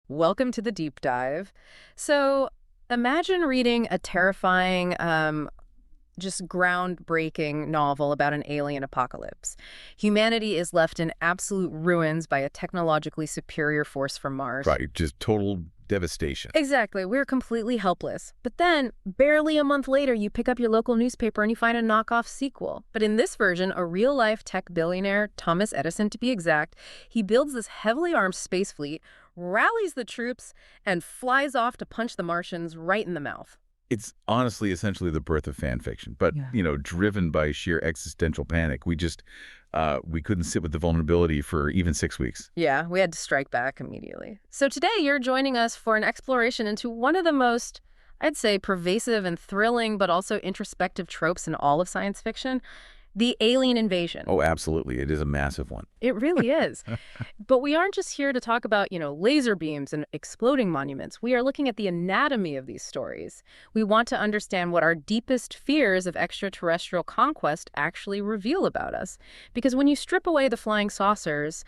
Welcome to the deep dive. So, imagine reading a terrifying, just groundbreaking novel about an alien apocalypse. Humanity is left in absolute ruins by a technologically superior force from Mars. Right, just total devastation. Exactly. We're completely helpless. But then, barely a month later, you pick up your local newspaper and you find a knockoff sequel. But in this version, a real-life tech billionaire, Thomas Edison to be exact, he builds this heavily armed space fleet, rallies the troops, and flies off to punch the Martians right in the mouth. It's honestly essentially the birth of fan fiction, but, Yeah. driven by sheer existential panic. We couldn't sit with the vulnerability for even 6 weeks. Yeah, we had to strike back immediately. So today you're joining us for an exploration into one of the most, I'd say, pervasive and thrilling, but also introspective tropes in all of science fiction, the alien invasion. Oh, absolutely. It is a massive one. It really is. But we aren't just here to talk about, laser beams and exploding monuments. We are looking at the anatomy of these stories. We want to understand what our deepest fears of extraterrestrial conquest actually reveal about us. Because when you strip away the flying saucers,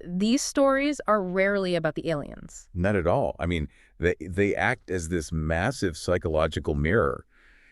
these stories are rarely about the aliens. Not at all. I mean, they act as this massive psychological mirror.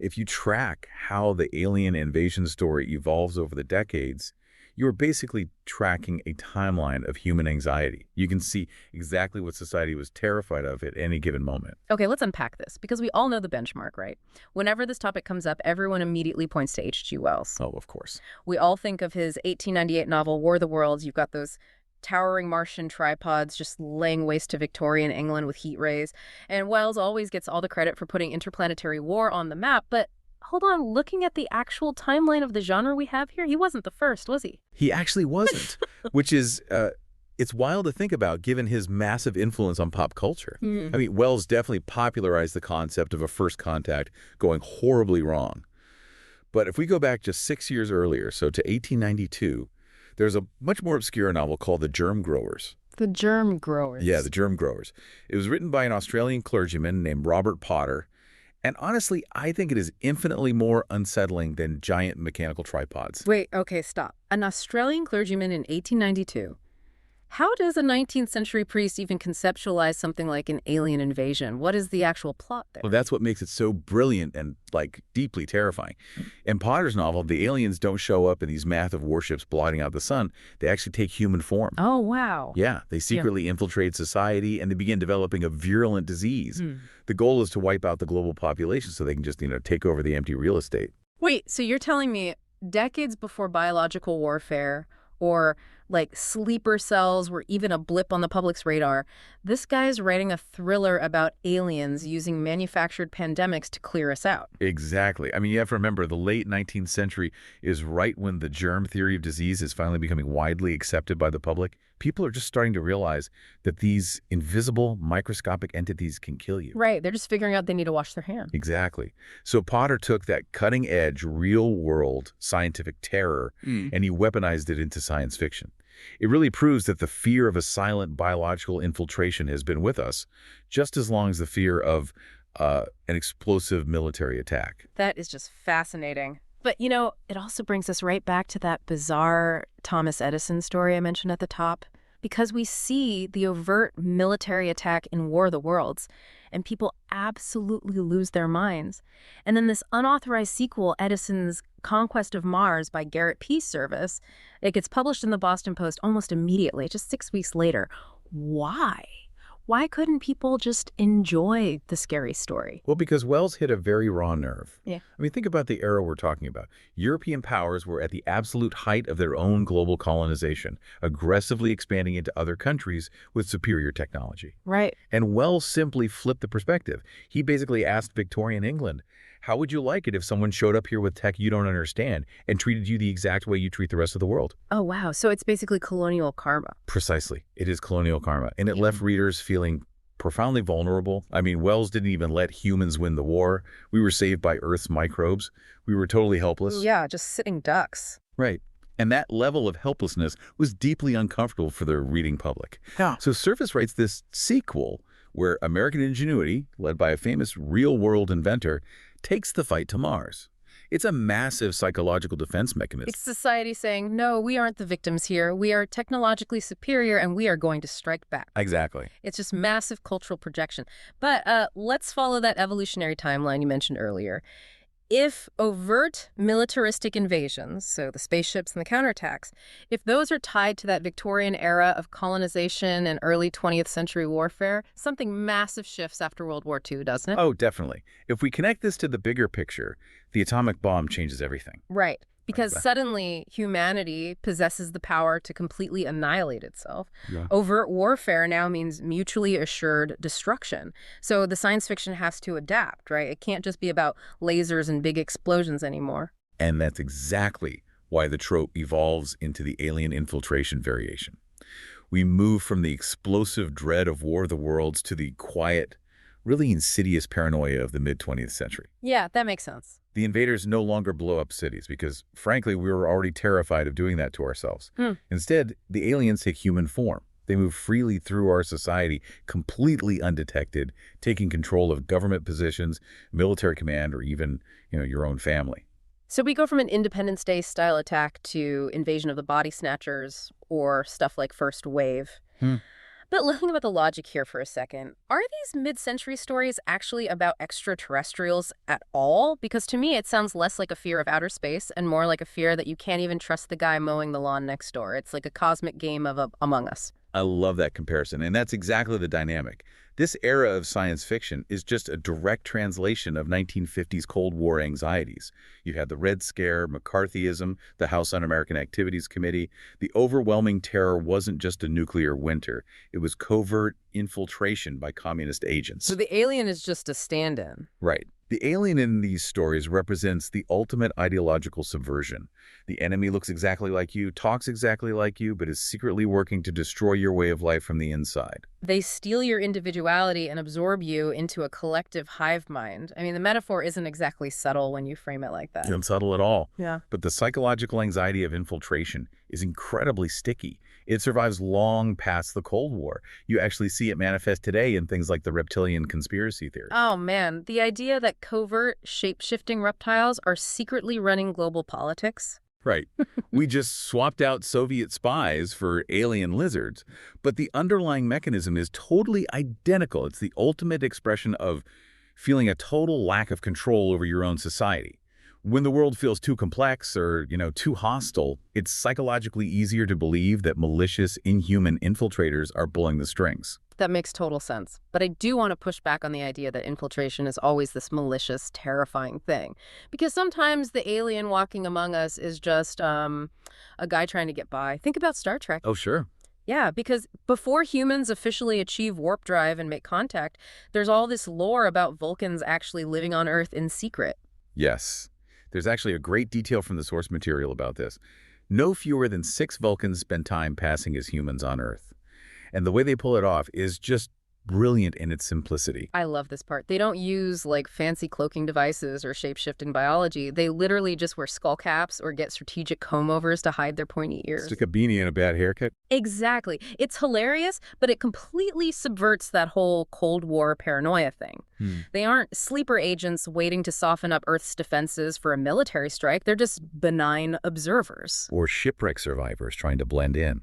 If you track how the alien invasion story evolves over the decades, you're basically tracking a timeline of human anxiety. You can see exactly what society was terrified of at any given moment. Okay, let's unpack this, because we all know the benchmark, right? Whenever this topic comes up, everyone immediately points to H.G. Wells. Oh, of course. We all think of his 1898 novel, War of the Worlds. You've got those towering Martian tripods just laying waste to Victorian England with heat rays. And Wells always gets all the credit for putting interplanetary war on the map. But hold on, looking at the actual timeline of the genre we have here, he wasn't the first, was he? He actually wasn't, which is, it's wild to think about given his massive influence on pop culture. Mm. I mean, Wells definitely popularized the concept of a first contact going horribly wrong. But if we go back just 6 years earlier, so to 1892, there's a much more obscure novel called The Germ Growers. The Germ Growers. Yeah, The Germ Growers. It was written by an Australian clergyman named Robert Potter. And honestly, I think it is infinitely more unsettling than giant mechanical tripods. Wait, okay, stop. An Australian clergyman in 1892. How does a 19th century priest even conceptualize something like an alien invasion? What is the actual plot there? Well, that's what makes it so brilliant and, deeply terrifying. In Potter's novel, the aliens don't show up in these massive warships blotting out the sun. They actually take human form. Oh, wow. Yeah, they secretly infiltrate society, and they begin developing a virulent disease. The goal is to wipe out the global population so they can just, take over the empty real estate. Wait, so you're telling me decades before biological warfare or sleeper cells were even a blip on the public's radar, this guy's writing a thriller about aliens using manufactured pandemics to clear us out. Exactly. I mean, you have to remember the late 19th century is right when the germ theory of disease is finally becoming widely accepted by the public. People are just starting to realize that these invisible microscopic entities can kill you. Right. They're just figuring out they need to wash their hands. Exactly. So Potter took that cutting-edge, real-world scientific terror and he weaponized it into science fiction. It really proves that the fear of a silent biological infiltration has been with us just as long as the fear of an explosive military attack. That is just fascinating. But, it also brings us right back to that bizarre Thomas Edison story I mentioned at the top, because we see the overt military attack in War of the Worlds, and people absolutely lose their minds. And then this unauthorized sequel, Edison's Conquest of Mars by Garrett Peace Service, it gets published in the Boston Post almost immediately, just 6 weeks later. Why? Why couldn't people just enjoy the scary story? Well, because Wells hit a very raw nerve. Yeah. I mean, think about the era we're talking about. European powers were at the absolute height of their own global colonization, aggressively expanding into other countries with superior technology. Right. And Wells simply flipped the perspective. He basically asked Victorian England, how would you like it if someone showed up here with tech you don't understand and treated you the exact way you treat the rest of the world? Oh, wow. So it's basically colonial karma. Precisely. It is colonial karma. And it left readers feeling profoundly vulnerable. I mean, Wells didn't even let humans win the war. We were saved by Earth's microbes. We were totally helpless. Yeah, just sitting ducks. Right. And that level of helplessness was deeply uncomfortable for the reading public. Yeah. So Surface writes this sequel where American ingenuity, led by a famous real-world inventor, takes the fight to Mars. It's a massive psychological defense mechanism. It's society saying, no, we aren't the victims here. We are technologically superior and we are going to strike back. Exactly. It's just massive cultural projection. But let's follow that evolutionary timeline you mentioned earlier. If overt militaristic invasions, so the spaceships and the counterattacks, if those are tied to that Victorian era of colonization and early 20th century warfare, something massive shifts after World War II, doesn't it? Oh, definitely. If we connect this to the bigger picture, the atomic bomb changes everything. Right. Because Right. suddenly humanity possesses the power to completely annihilate itself. Yeah. Overt warfare now means mutually assured destruction. So the science fiction has to adapt, right? It can't just be about lasers and big explosions anymore. And that's exactly why the trope evolves into the alien infiltration variation. We move from the explosive dread of War of the Worlds to the quiet, really insidious paranoia of the mid-20th century. Yeah, that makes sense. The invaders no longer blow up cities because, frankly, we were already terrified of doing that to ourselves. Instead, the aliens take human form. They move freely through our society, completely undetected, taking control of government positions, military command, or even, your own family. So we go from an Independence Day style attack to Invasion of the Body Snatchers or stuff like First Wave. But looking at the logic here for a second, are these mid-century stories actually about extraterrestrials at all? Because to me, it sounds less like a fear of outer space and more like a fear that you can't even trust the guy mowing the lawn next door. It's like a cosmic game of Among Us. I love that comparison, and that's exactly the dynamic. This era of science fiction is just a direct translation of 1950s Cold War anxieties. You had the Red Scare, McCarthyism, the House Un-American Activities Committee. The overwhelming terror wasn't just a nuclear winter. It was covert infiltration by communist agents. So the alien is just a stand-in. Right. The alien in these stories represents the ultimate ideological subversion. The enemy looks exactly like you, talks exactly like you, but is secretly working to destroy your way of life from the inside. They steal your individuality and absorb you into a collective hive mind. I mean, the metaphor isn't exactly subtle when you frame it like that. It's not subtle at all. Yeah. But the psychological anxiety of infiltration is incredibly sticky. It survives long past the Cold War. You actually see it manifest today in things like the reptilian conspiracy theory. Oh, man. The idea that covert, shape-shifting reptiles are secretly running global politics. Right. We just swapped out Soviet spies for alien lizards, but the underlying mechanism is totally identical. It's the ultimate expression of feeling a total lack of control over your own society. When the world feels too complex or, too hostile, it's psychologically easier to believe that malicious, inhuman infiltrators are pulling the strings. That makes total sense. But I do want to push back on the idea that infiltration is always this malicious, terrifying thing. Because sometimes the alien walking among us is just a guy trying to get by. Think about Star Trek. Oh, sure. Yeah, because before humans officially achieve warp drive and make contact, there's all this lore about Vulcans actually living on Earth in secret. Yes. There's actually a great detail from the source material about this. No fewer than 6 Vulcans spend time passing as humans on Earth. And the way they pull it off is just brilliant in its simplicity. I love this part. They don't use like fancy cloaking devices or shape-shifting biology. They literally just wear skull caps or get strategic comb-overs to hide their pointy ears. Stick a beanie and a bad haircut? Exactly. It's hilarious, but it completely subverts that whole Cold War paranoia thing. They aren't sleeper agents waiting to soften up Earth's defenses for a military strike. They're just benign observers. Or shipwreck survivors trying to blend in.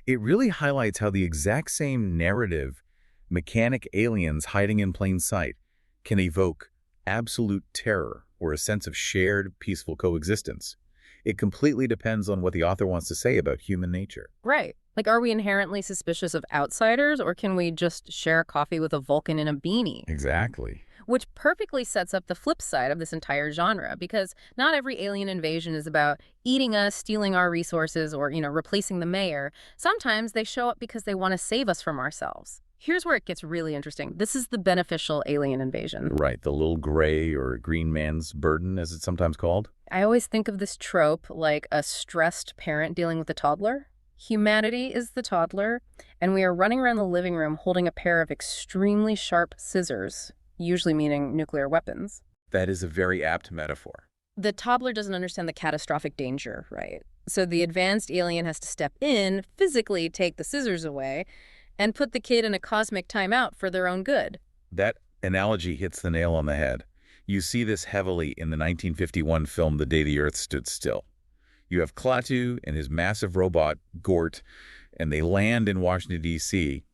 It really highlights how the exact same narrative, mechanic aliens hiding in plain sight, can evoke absolute terror or a sense of shared, peaceful coexistence. It completely depends on what the author wants to say about human nature. Right. Like, are we inherently suspicious of outsiders, or can we just share a coffee with a Vulcan in a beanie? Exactly. Which perfectly sets up the flip side of this entire genre, because not every alien invasion is about eating us, stealing our resources, or, replacing the mayor. Sometimes they show up because they want to save us from ourselves. Here's where it gets really interesting. This is the beneficial alien invasion. Right, the little gray or green man's burden, as it's sometimes called. I always think of this trope like a stressed parent dealing with a toddler. Humanity is the toddler, and we are running around the living room holding a pair of extremely sharp scissors, usually meaning nuclear weapons. That is a very apt metaphor. The toddler doesn't understand the catastrophic danger, right? So the advanced alien has to step in, physically take the scissors away, and put the kid in a cosmic timeout for their own good. That analogy hits the nail on the head. You see this heavily in the 1951 film The Day the Earth Stood Still. You have Klaatu and his massive robot, Gort, and they land in Washington, D.C.,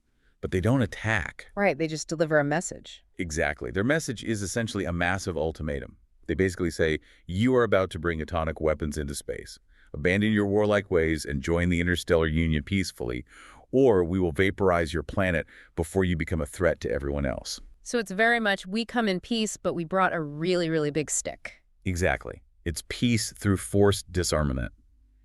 but they don't attack. Right, they just deliver a message. Exactly. Their message is essentially a massive ultimatum. They basically say, you are about to bring atomic weapons into space. Abandon your warlike ways and join the Interstellar Union peacefully, or we will vaporize your planet before you become a threat to everyone else. So it's very much, we come in peace, but we brought a really, really big stick. Exactly. It's peace through forced disarmament.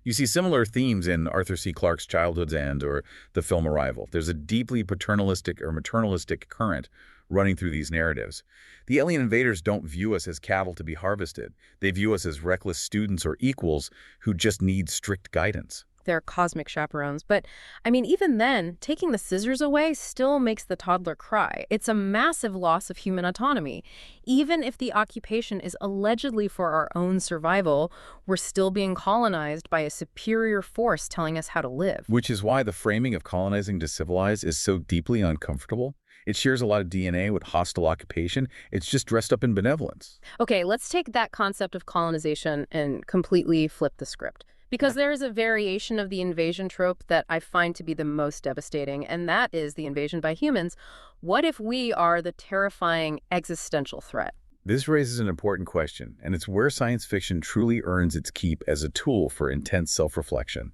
You see similar themes in Arthur C. Clarke's Childhood's End or the film Arrival. There's a deeply paternalistic or maternalistic current running through these narratives. The alien invaders don't view us as cattle to be harvested. They view us as reckless students or equals who just need strict guidance. They're cosmic chaperones. But, I mean, even then, taking the scissors away still makes the toddler cry. It's a massive loss of human autonomy. Even if the occupation is allegedly for our own survival, we're still being colonized by a superior force telling us how to live. Which is why the framing of colonizing to civilize is so deeply uncomfortable. It shares a lot of DNA with hostile occupation. It's just dressed up in benevolence. Okay, let's take that concept of colonization and completely flip the script. Because there is a variation of the invasion trope that I find to be the most devastating, and that is the invasion by humans. What if we are the terrifying existential threat? This raises an important question, and it's where science fiction truly earns its keep as a tool for intense self-reflection.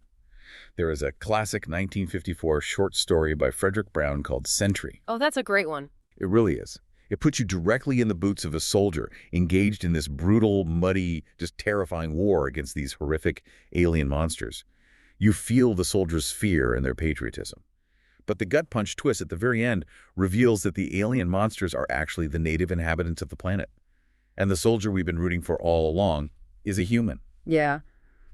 There is a classic 1954 short story by Frederick Brown called Sentry. Oh, that's a great one. It really is. It puts you directly in the boots of a soldier engaged in this brutal, muddy, just terrifying war against these horrific alien monsters. You feel the soldiers' fear and their patriotism. But the gut punch twist at the very end reveals that the alien monsters are actually the native inhabitants of the planet. And the soldier we've been rooting for all along is a human. Yeah,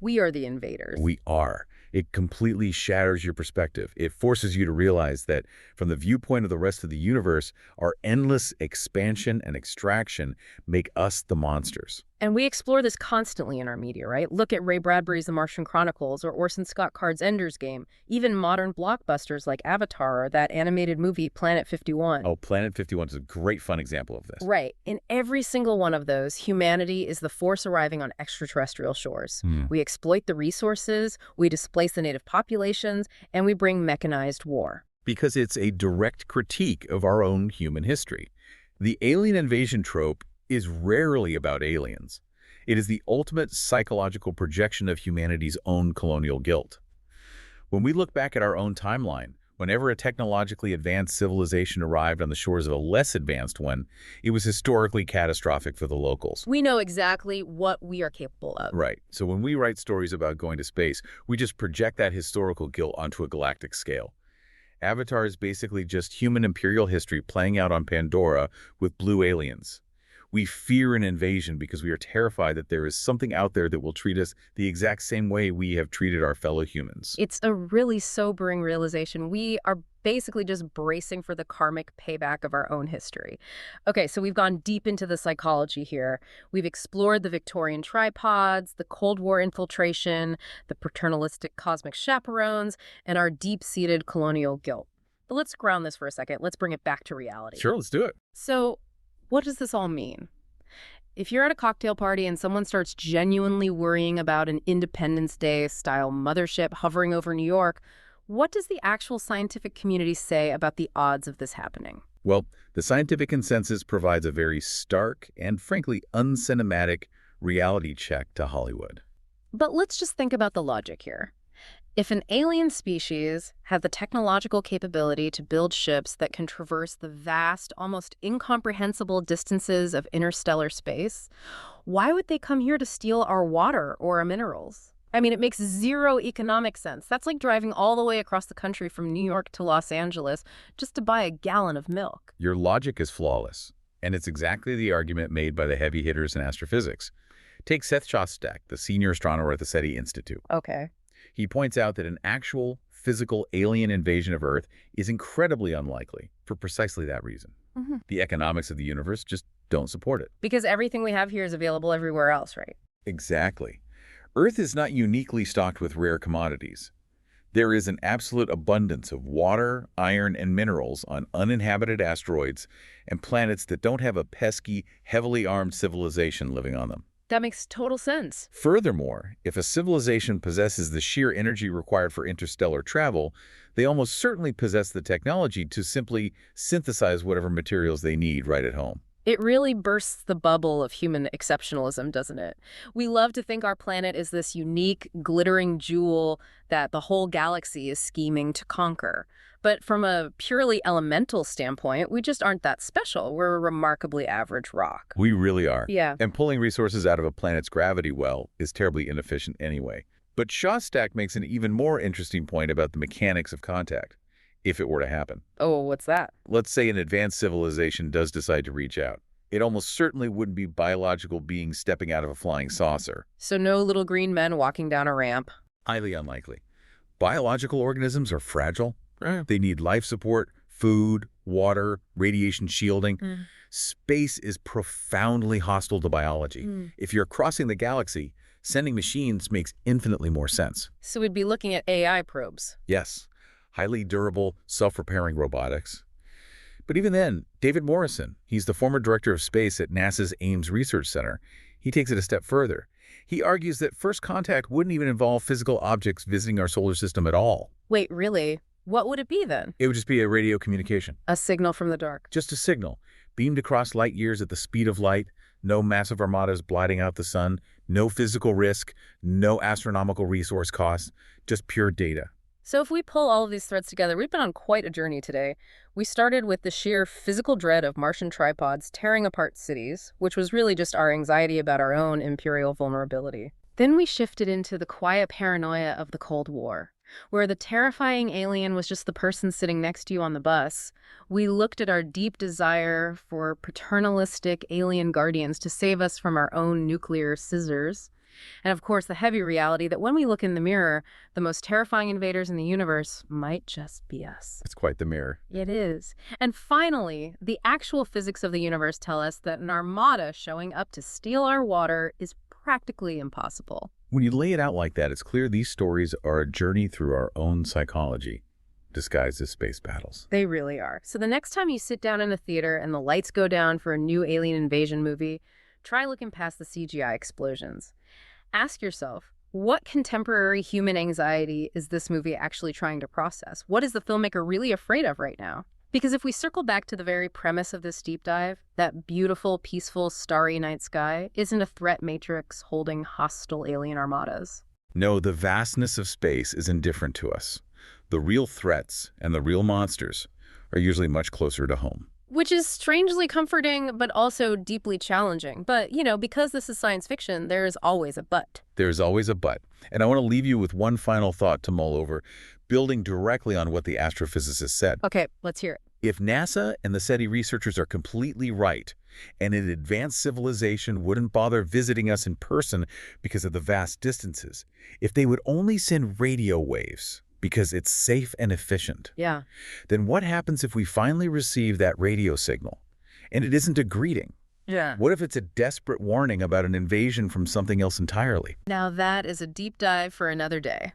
we are the invaders. We are. It completely shatters your perspective. It forces you to realize that from the viewpoint of the rest of the universe, our endless expansion and extraction make us the monsters. And we explore this constantly in our media, right? Look at Ray Bradbury's The Martian Chronicles or Orson Scott Card's Ender's Game. Even modern blockbusters like Avatar or that animated movie Planet 51. Oh, Planet 51 is a great fun example of this. Right. In every single one of those, humanity is the force arriving on extraterrestrial shores. We exploit the resources, we displace the native populations, and we bring mechanized war. Because it's a direct critique of our own human history. The alien invasion trope is rarely about aliens. It is the ultimate psychological projection of humanity's own colonial guilt. When we look back at our own timeline, whenever a technologically advanced civilization arrived on the shores of a less advanced one, it was historically catastrophic for the locals. We know exactly what we are capable of. Right. So when we write stories about going to space, we just project that historical guilt onto a galactic scale. Avatar is basically just human imperial history playing out on Pandora with blue aliens. We fear an invasion because we are terrified that there is something out there that will treat us the exact same way we have treated our fellow humans. It's a really sobering realization. We are basically just bracing for the karmic payback of our own history. Okay, so we've gone deep into the psychology here. We've explored the Victorian tripods, the Cold War infiltration, the paternalistic cosmic chaperones, and our deep-seated colonial guilt. But let's ground this for a second. Let's bring it back to reality. Sure, let's do it. So, what does this all mean? If you're at a cocktail party and someone starts genuinely worrying about an Independence Day-style mothership hovering over New York, what does the actual scientific community say about the odds of this happening? Well, the scientific consensus provides a very stark and, frankly, uncinematic reality check to Hollywood. But let's just think about the logic here. If an alien species had the technological capability to build ships that can traverse the vast, almost incomprehensible distances of interstellar space, why would they come here to steal our water or our minerals? I mean, it makes zero economic sense. That's like driving all the way across the country from New York to Los Angeles just to buy a gallon of milk. Your logic is flawless, and it's exactly the argument made by the heavy hitters in astrophysics. Take Seth Shostak, the senior astronomer at the SETI Institute. Okay. He points out that an actual physical alien invasion of Earth is incredibly unlikely for precisely that reason. The economics of the universe just don't support it. Because everything we have here is available everywhere else, right? Exactly. Earth is not uniquely stocked with rare commodities. There is an absolute abundance of water, iron, and minerals on uninhabited asteroids and planets that don't have a pesky, heavily armed civilization living on them. That makes total sense. Furthermore, if a civilization possesses the sheer energy required for interstellar travel, they almost certainly possess the technology to simply synthesize whatever materials they need right at home. It really bursts the bubble of human exceptionalism, doesn't it? We love to think our planet is this unique, glittering jewel that the whole galaxy is scheming to conquer. But from a purely elemental standpoint, we just aren't that special. We're a remarkably average rock. We really are. Yeah. And pulling resources out of a planet's gravity well is terribly inefficient anyway. But Shostak makes an even more interesting point about the mechanics of contact, if it were to happen. Oh, what's that? Let's say an advanced civilization does decide to reach out. It almost certainly wouldn't be biological beings stepping out of a flying saucer. So no little green men walking down a ramp. Highly unlikely. Biological organisms are fragile. They need life support, food, water, radiation shielding. Space is profoundly hostile to biology. If you're crossing the galaxy, sending machines makes infinitely more sense. So we'd be looking at AI probes. Yes, highly durable, self-repairing robotics. But even then, David Morrison, he's the former director of space at NASA's Ames Research Center, he takes it a step further. He argues that first contact wouldn't even involve physical objects visiting our solar system at all. Wait, really? What would it be then? It would just be a radio communication. A signal from the dark. Just a signal, beamed across light years at the speed of light, no massive armadas blotting out the sun, no physical risk, no astronomical resource costs, just pure data. So if we pull all of these threads together, we've been on quite a journey today. We started with the sheer physical dread of Martian tripods tearing apart cities, which was really just our anxiety about our own imperial vulnerability. Then we shifted into the quiet paranoia of the Cold War, where the terrifying alien was just the person sitting next to you on the bus. We looked at our deep desire for paternalistic alien guardians to save us from our own nuclear scissors. And of course, the heavy reality that when we look in the mirror, the most terrifying invaders in the universe might just be us. It's quite the mirror. It is. And finally, the actual physics of the universe tell us that an armada showing up to steal our water is practically impossible. When you lay it out like that, it's clear these stories are a journey through our own psychology, disguised as space battles. They really are. So the next time you sit down in a theater and the lights go down for a new alien invasion movie, try looking past the CGI explosions. Ask yourself, what contemporary human anxiety is this movie actually trying to process? What is the filmmaker really afraid of right now? Because if we circle back to the very premise of this deep dive, that beautiful, peaceful, starry night sky isn't a threat matrix holding hostile alien armadas. No, the vastness of space is indifferent to us. The real threats and the real monsters are usually much closer to home. Which is strangely comforting, but also deeply challenging. But, because this is science fiction, there's always a but. There's always a but. And I want to leave you with one final thought to mull over, building directly on what the astrophysicist said. Okay, let's hear it. If NASA and the SETI researchers are completely right, and an advanced civilization wouldn't bother visiting us in person because of the vast distances, if they would only send radio waves, because it's safe and efficient. Yeah. Then what happens if we finally receive that radio signal and it isn't a greeting? Yeah. What if it's a desperate warning about an invasion from something else entirely? Now that is a deep dive for another day.